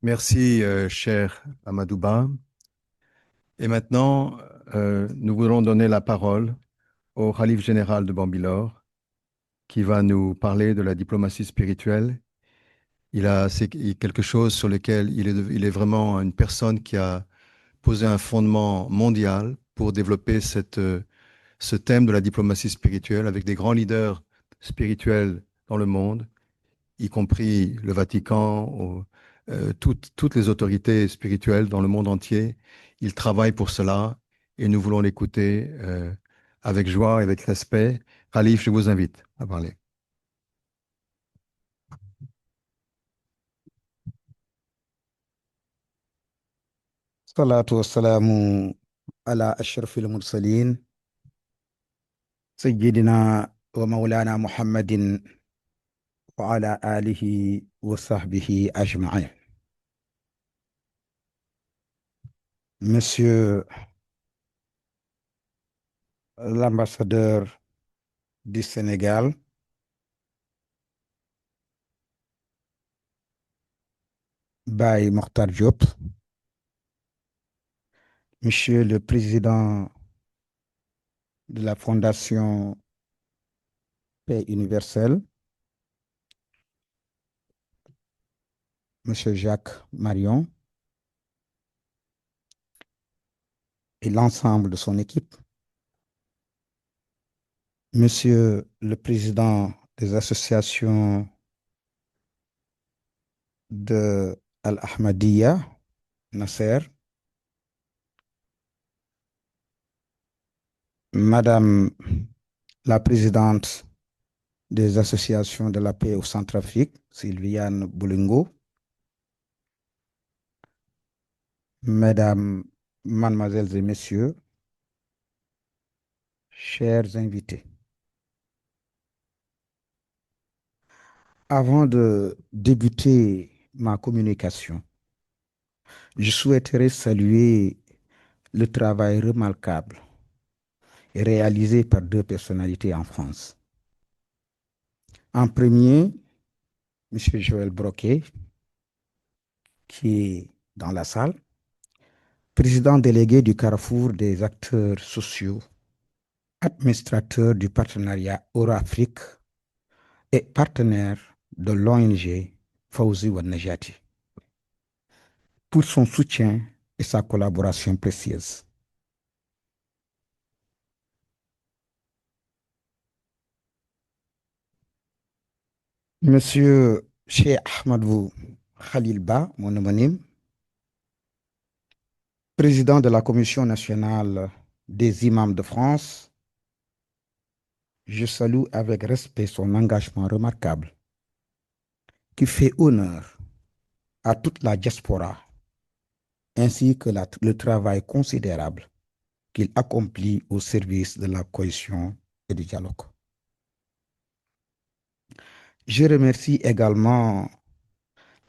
Merci, cher Amadouba. Et maintenant, nous voulons donner la parole au Khalife général de Bambilor, qui va nous parler de la diplomatie spirituelle. C'est quelque chose sur lequel il est vraiment une personne qui a posé un fondement mondial pour développer ce thème de la diplomatie spirituelle avec des grands leaders spirituels dans le monde, y compris le Vatican, toutes les autorités spirituelles dans le monde entier. Ils travaillent pour cela et nous voulons l'écouter avec joie et avec respect. Khalif, je vous invite à parler. الصلاة والسلام على أشرف المرسلين سيدنا ومولانا محمد وعلى آله وصحبه أجمعين. Monsieur l'ambassadeur du Sénégal, Baye Mokhtar Diop, Monsieur le président de la Fondation Paix Universelle, Monsieur Jacques Marion et l'ensemble de son équipe, Monsieur le président des associations de Al-Ahmadiyya, Nasser, Madame la présidente des associations de la paix au Centrafrique, Sylviane Boulingo, Mesdames, Mademoiselles et Messieurs, chers invités. Avant de débuter ma communication, je souhaiterais saluer le travail remarquable réalisé par deux personnalités en France. En premier, M. Joël Broquet, qui est dans la salle, président délégué du Carrefour des acteurs sociaux, administrateur du partenariat Euro-Afrique et partenaire de l'ONG Fawzi Najati, pour son soutien et sa collaboration précieuse. Monsieur Cheikh Ahmadou Khalilba, mon homonyme, président de la Commission nationale des imams de France, je salue avec respect son engagement remarquable qui fait honneur à toute la diaspora ainsi que le travail considérable qu'il accomplit au service de la cohésion et du dialogue. Je remercie également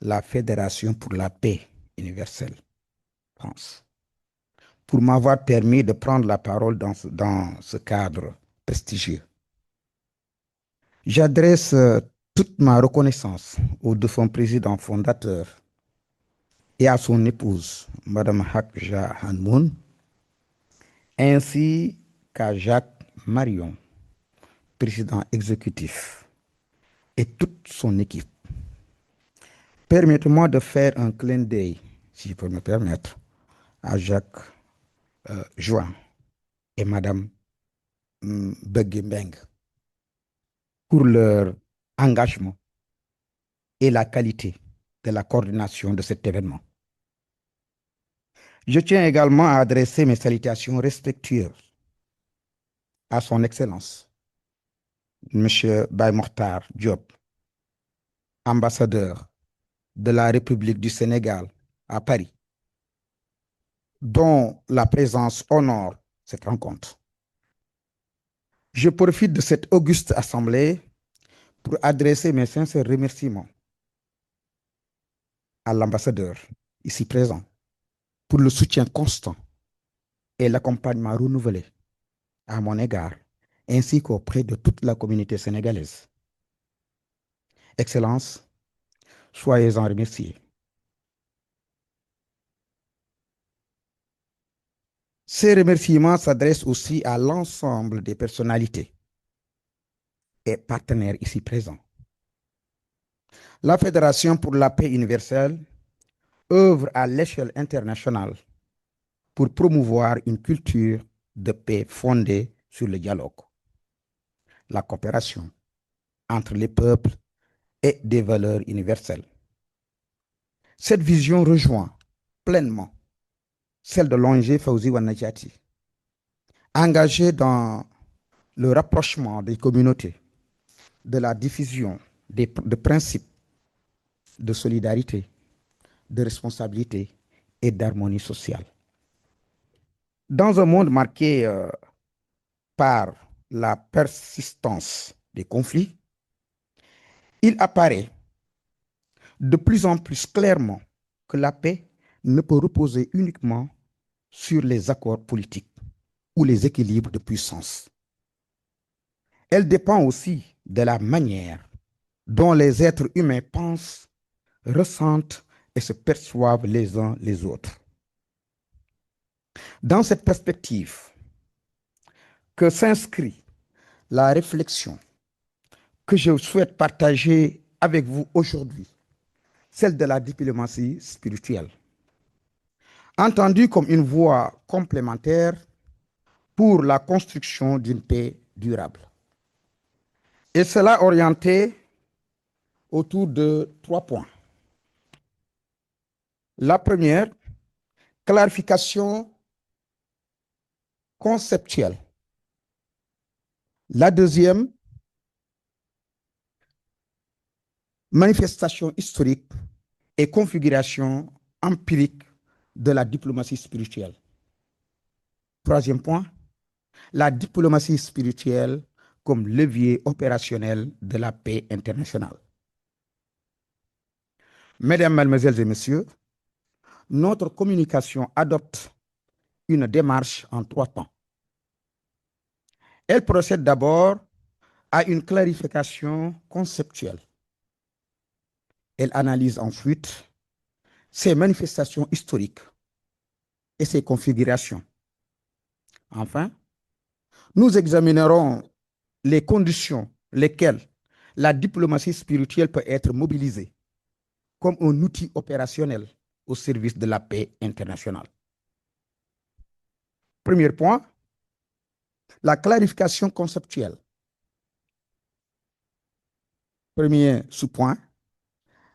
la Fédération pour la paix universelle, France, pour m'avoir permis de prendre la parole dans ce cadre prestigieux. J'adresse toute ma reconnaissance au défunt président fondateur et à son épouse, Madame Hakja Hanmoun, ainsi qu'à Jacques Marion, président exécutif, et toute son équipe. Permettez-moi de faire un clin d'œil, si je peux me permettre, à Jacques Join et Madame Beguembeng pour leur engagement et la qualité de la coordination de cet événement. Je tiens également à adresser mes salutations respectueuses à son Excellence, M. Baye Mokhtar Diop, ambassadeur de la République du Sénégal à Paris, dont la présence honore cette rencontre. Je profite de cette auguste assemblée pour adresser mes sincères remerciements à l'ambassadeur ici présent pour le soutien constant et l'accompagnement renouvelé à mon égard, ainsi qu'auprès de toute la communauté sénégalaise. Excellences, soyez-en remerciés. Ces remerciements s'adressent aussi à l'ensemble des personnalités et partenaires ici présents. La Fédération pour la paix universelle œuvre à l'échelle internationale pour promouvoir une culture de paix fondée sur le dialogue, la coopération entre les peuples et des valeurs universelles. Cette vision rejoint pleinement celle de l'ONG Fawzi Wanajati, engagée dans le rapprochement des communautés, de la diffusion de principes de solidarité, de responsabilité et d'harmonie sociale. Dans un monde marqué par la persistance des conflits, il apparaît de plus en plus clairement que la paix ne peut reposer uniquement sur les accords politiques ou les équilibres de puissance. Elle dépend aussi de la manière dont les êtres humains pensent, ressentent et se perçoivent les uns les autres. Dans cette perspective que s'inscrit la réflexion que je souhaite partager avec vous aujourd'hui, celle de la diplomatie spirituelle, entendue comme une voie complémentaire pour la construction d'une paix durable. Et cela orienté autour de 3 points. La première, clarification conceptuelle. La deuxième, manifestation historique et configuration empirique de la diplomatie spirituelle. Troisième point, la diplomatie spirituelle comme levier opérationnel de la paix internationale. Mesdames, Mesdemoiselles et Messieurs, notre communication adopte une démarche en 3 temps. Elle procède d'abord à une clarification conceptuelle. Elle analyse ensuite ses manifestations historiques et ses configurations. Enfin, nous examinerons les conditions lesquelles la diplomatie spirituelle peut être mobilisée comme un outil opérationnel au service de la paix internationale. Premier point, la clarification conceptuelle. Premier sous-point,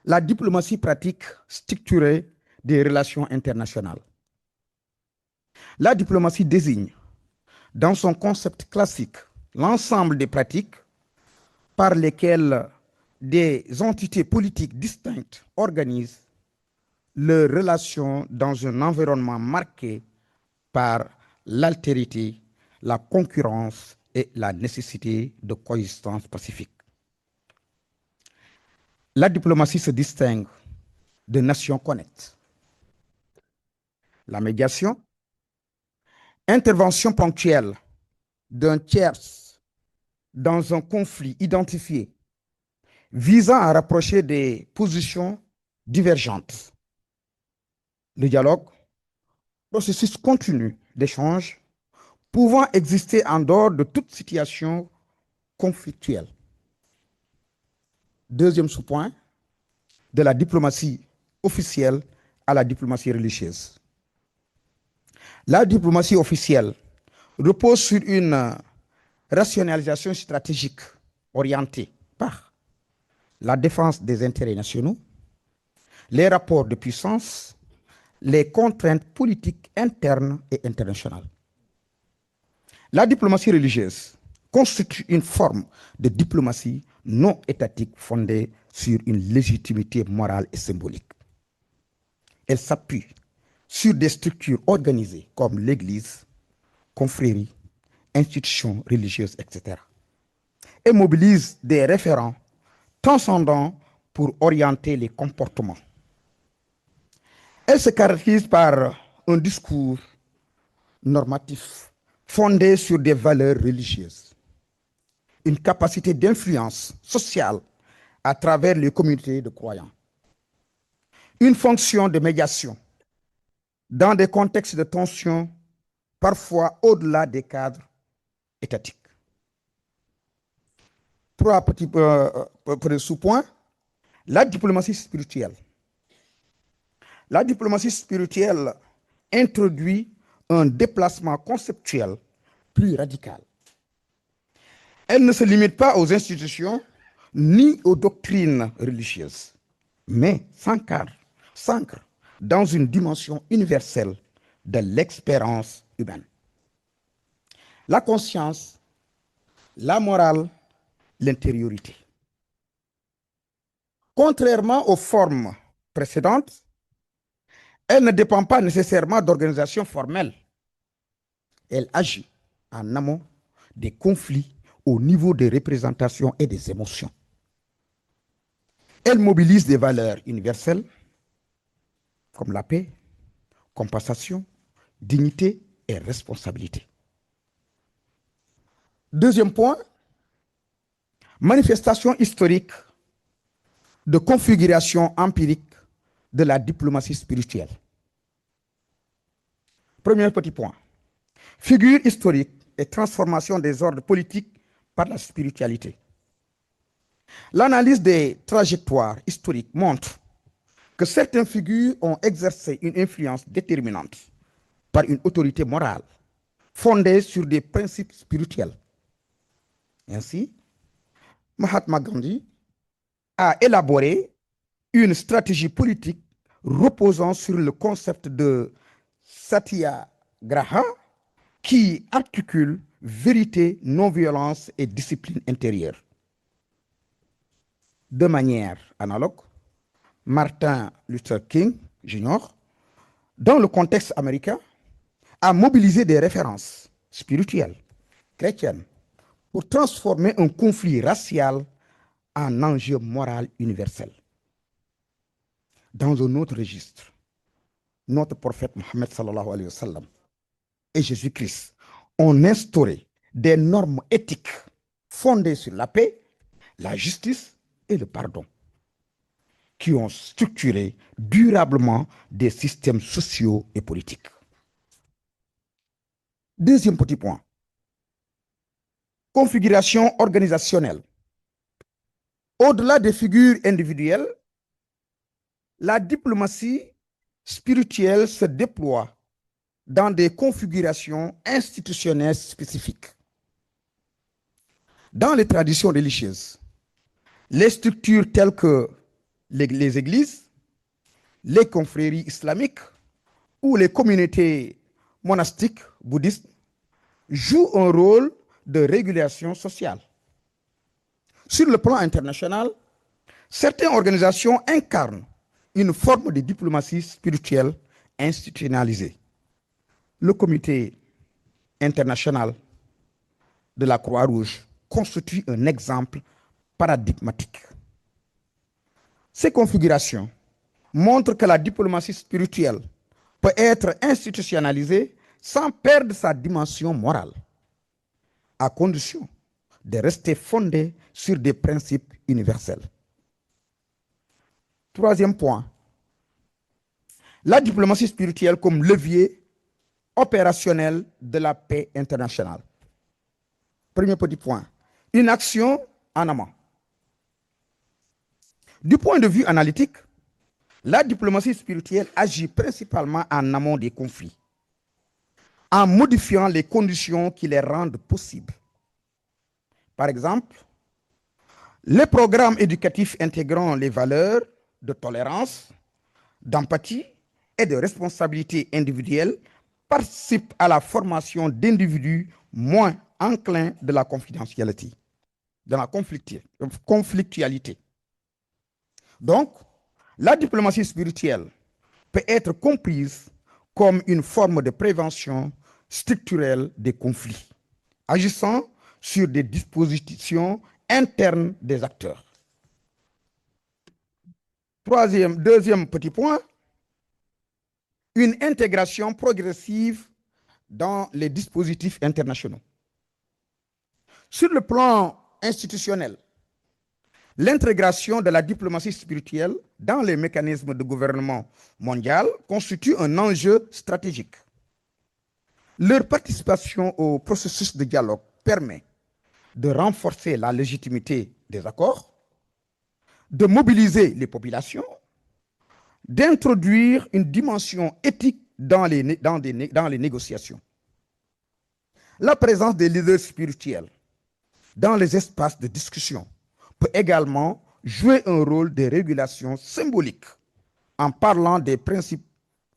la diplomatie pratique structurée des relations internationales. La diplomatie désigne, dans son concept classique, l'ensemble des pratiques par lesquelles des entités politiques distinctes organisent leurs relations dans un environnement marqué par l'altérité, la concurrence et la nécessité de coexistence pacifique. La diplomatie se distingue de Nations Connect. La médiation, intervention ponctuelle d'un tiers dans un conflit identifié visant à rapprocher des positions divergentes. Le dialogue, processus continu d'échange pouvant exister en dehors de toute situation conflictuelle. Deuxième sous-point, de la diplomatie officielle à la diplomatie religieuse. La diplomatie officielle repose sur une rationalisation stratégique orientée par la défense des intérêts nationaux, les rapports de puissance, les contraintes politiques internes et internationales. La diplomatie religieuse constitue une forme de diplomatie non étatique fondée sur une légitimité morale et symbolique. Elle s'appuie sur des structures organisées comme l'Église, confréries, institutions religieuses, etc. Et mobilise des référents transcendants pour orienter les comportements. Elle se caractérise par un discours normatif fondé sur des valeurs religieuses, une capacité d'influence sociale à travers les communautés de croyants. Une fonction de médiation dans des contextes de tension, parfois au-delà des cadres étatiques. Trois petits sous-points. La diplomatie spirituelle. La diplomatie spirituelle introduit un déplacement conceptuel plus radical. Elle ne se limite pas aux institutions ni aux doctrines religieuses, mais s'ancre dans une dimension universelle de l'expérience humaine. La conscience, la morale, l'intériorité. Contrairement aux formes précédentes, elle ne dépend pas nécessairement d'organisations formelles. Elle agit en amont des conflits au niveau des représentations et des émotions. Elle mobilise des valeurs universelles comme la paix, compassion, dignité et responsabilité. Deuxième point, manifestation historique de configuration empirique de la diplomatie spirituelle. Premier petit point, figure historique et transformation des ordres politiques par la spiritualité. L'analyse des trajectoires historiques montre que certaines figures ont exercé une influence déterminante par une autorité morale fondée sur des principes spirituels. Ainsi, Mahatma Gandhi a élaboré une stratégie politique reposant sur le concept de Satyagraha qui articule vérité, non-violence et discipline intérieure. De manière analogue, Martin Luther King Jr., dans le contexte américain, a mobilisé des références spirituelles, chrétiennes, pour transformer un conflit racial en enjeu moral universel. Dans un autre registre, notre prophète Mohammed sallallahu alayhi wa sallam et Jésus-Christ ont instauré des normes éthiques fondées sur la paix, la justice et le pardon, qui ont structuré durablement des systèmes sociaux et politiques. Deuxième petit point, configuration organisationnelle. Au-delà des figures individuelles, la diplomatie spirituelle se déploie dans des configurations institutionnelles spécifiques. Dans les traditions religieuses, les structures telles que les églises, les confréries islamiques ou les communautés monastiques bouddhistes jouent un rôle de régulation sociale. Sur le plan international, certaines organisations incarnent une forme de diplomatie spirituelle institutionnalisée. Le Comité international de la Croix-Rouge constitue un exemple paradigmatique. Ces configurations montrent que la diplomatie spirituelle peut être institutionnalisée sans perdre sa dimension morale, à condition de rester fondée sur des principes universels. Troisième point, la diplomatie spirituelle comme levier opérationnel de la paix internationale. Premier petit point, une action en amont. Du point de vue analytique, la diplomatie spirituelle agit principalement en amont des conflits, en modifiant les conditions qui les rendent possibles. Par exemple, les programmes éducatifs intégrant les valeurs de tolérance, d'empathie et de responsabilité individuelle participent à la formation d'individus moins enclins de la confidentialité, de la conflictualité. Donc, la diplomatie spirituelle peut être comprise comme une forme de prévention structurelle des conflits, agissant sur des dispositions internes des acteurs. Deuxième petit point, une intégration progressive dans les dispositifs internationaux. Sur le plan institutionnel, L'intégration de la diplomatie spirituelle dans les mécanismes de gouvernement mondial constitue un enjeu stratégique. Leur participation au processus de dialogue permet de renforcer la légitimité des accords, de mobiliser les populations, d'introduire une dimension éthique dans les négociations. La présence des leaders spirituels dans les espaces de discussion peut également jouer un rôle de régulation symbolique en parlant des principes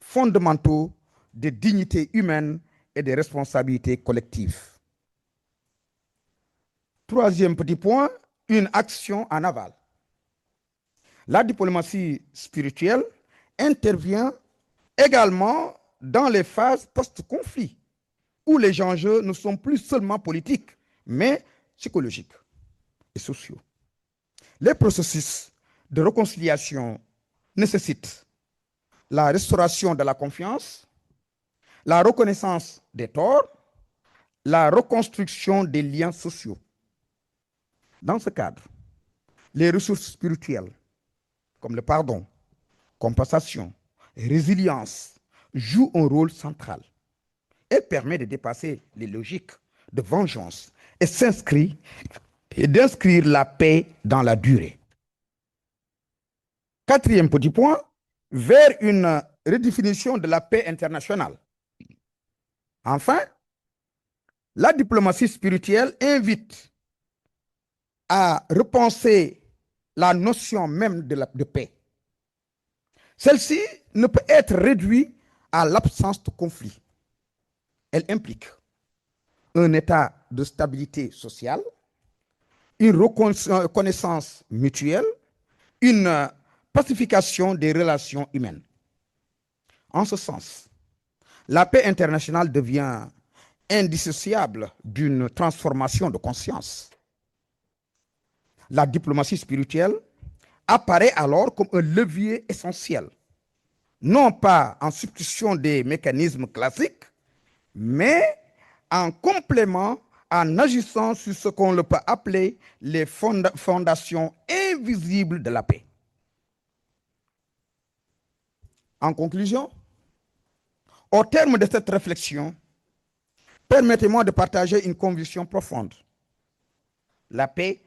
fondamentaux de dignité humaine et de responsabilité collective. Troisième petit point, une action en aval. La diplomatie spirituelle intervient également dans les phases post-conflit, où les enjeux ne sont plus seulement politiques, mais psychologiques et sociaux. Les processus de réconciliation nécessitent la restauration de la confiance, la reconnaissance des torts, la reconstruction des liens sociaux. Dans ce cadre, les ressources spirituelles, comme le pardon, compassion, résilience, jouent un rôle central. Elle permet de dépasser les logiques de vengeance et d'inscrire la paix dans la durée. Quatrième petit point, vers une redéfinition de la paix internationale. Enfin, la diplomatie spirituelle invite à repenser la notion même de paix. Celle-ci ne peut être réduite à l'absence de conflit. Elle implique un état de stabilité sociale, une reconnaissance mutuelle, une pacification des relations humaines. En ce sens, la paix internationale devient indissociable d'une transformation de conscience. La diplomatie spirituelle apparaît alors comme un levier essentiel, non pas en substitution des mécanismes classiques, mais en complément, en agissant sur ce qu'on peut appeler les fondations invisibles de la paix. En conclusion, au terme de cette réflexion, permettez-moi de partager une conviction profonde. La paix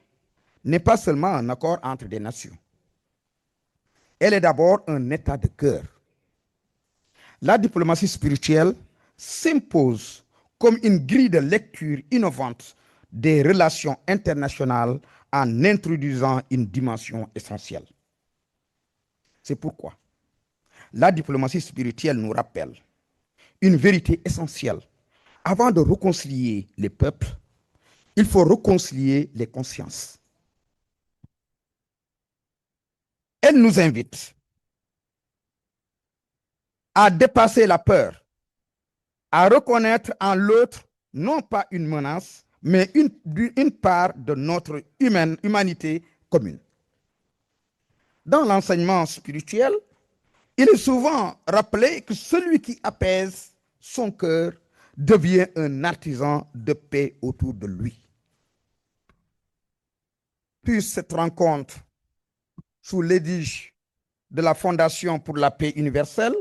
n'est pas seulement un accord entre des nations. Elle est d'abord un état de cœur. La diplomatie spirituelle s'impose comme une grille de lecture innovante des relations internationales en introduisant une dimension essentielle. C'est pourquoi la diplomatie spirituelle nous rappelle une vérité essentielle. Avant de réconcilier les peuples, il faut réconcilier les consciences. Elle nous invite à dépasser la peur, à reconnaître en l'autre non pas une menace, mais une part de notre humanité commune. Dans l'enseignement spirituel, il est souvent rappelé que celui qui apaise son cœur devient un artisan de paix autour de lui. Puisse cette rencontre sous l'égide de la Fondation pour la paix universelle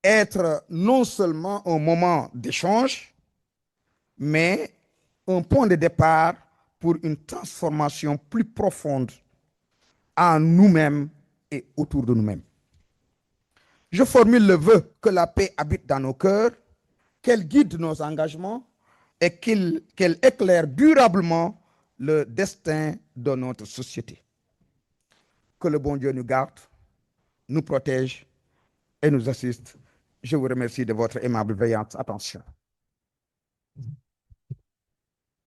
être non seulement un moment d'échange, mais un point de départ pour une transformation plus profonde en nous-mêmes et autour de nous-mêmes. Je formule le vœu que la paix habite dans nos cœurs, qu'elle guide nos engagements et qu'elle éclaire durablement le destin de notre société. Que le bon Dieu nous garde, nous protège et nous assiste. Je vous remercie de votre aimable veillante attention.